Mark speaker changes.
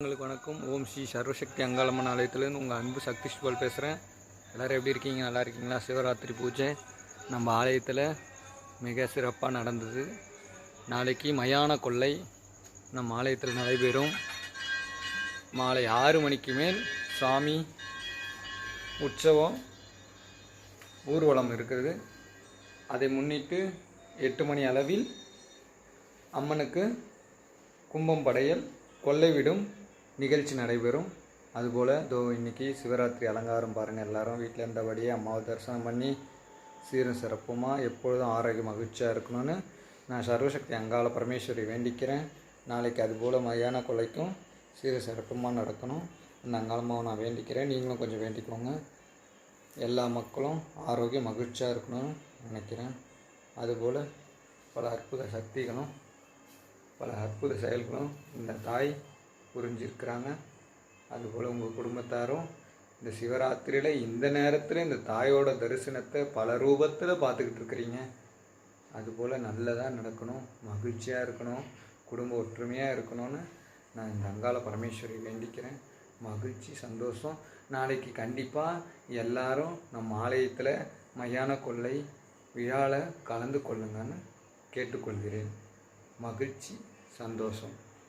Speaker 1: உங்களுக்கு வணக்கம். ஓம் ஸ்ரீ சர்வசக்தி அங்காளம்மன் ஆலயத்துலேருந்து உங்கள் அன்பு சக்தி சுபால் பேசுகிறேன். எல்லோரும் எப்படி இருக்கீங்க? நல்லா இருக்கீங்களா? சிவராத்திரி பூஜை நம்ம ஆலயத்தில் மிக சிறப்பாக நடந்தது. நாளைக்கு மயான கொள்ளை நம்ம ஆலயத்தில் நடைபெறும். மாலை 6 மணிக்கு மேல் சாமி உற்சவம் ஊர்வலம் இருக்கிறது. அதை முன்னிட்டு 8 மணி அளவில் அம்மனுக்கு கும்பம் படையல் கொள்ளை விடும் நிகழ்ச்சி நடைபெறும். அதுபோல் இன்றைக்கி சிவராத்திரி அலங்காரம் பாருங்கள். எல்லோரும் வீட்டில் இருந்தபடியே அம்மாவை தரிசனம் பண்ணி சீரும் சிறப்புமாக எப்பொழுதும் ஆரோக்கிய மகிழ்ச்சியாக இருக்கணும்னு நான் சர்வசக்தி அங்காள பரமேஸ்வரி வேண்டிக்கிறேன். நாளைக்கு அதுபோல் மயான கொள்ளைக்கும் சீரும் சிறப்புமாக நடக்கணும். அந்த அங்காளம்மாவை நான் வேண்டிக்கிறேன். நீங்களும் கொஞ்சம் வேண்டிக்கோங்க. எல்லா மக்களும் ஆரோக்கிய மகிழ்ச்சியாக இருக்கணும்னு நினைக்கிறேன். அதுபோல் பல அற்புத சக்திகளும் பல அற்புத செயல்களும் இந்த தாய் புரிஞ்சிருக்கிறாங்க. அதுபோல் உங்கள் குடும்பத்தாரும் இந்த சிவராத்திரியில் இந்த நேரத்தில் இந்த தாயோட தரிசனத்தை பல ரூபத்தில் பார்த்துக்கிட்டு இருக்கிறீங்க. அதுபோல் நல்லதாக நடக்கணும், மகிழ்ச்சியாக இருக்கணும், குடும்ப ஒற்றுமையாக இருக்கணும்னு நான் இந்த அங்காள பரமேஸ்வரி வேண்டிக்கிறேன். மகிழ்ச்சி, சந்தோஷம். நாளைக்கு கண்டிப்பாக எல்லாரும் நம்ம ஆலயத்தில் மயான கொள்ளை விழாவில் கலந்து கொள்ளுங்கன்னு கேட்டுக்கொள்கிறேன். மகிழ்ச்சி, சந்தோஷம்.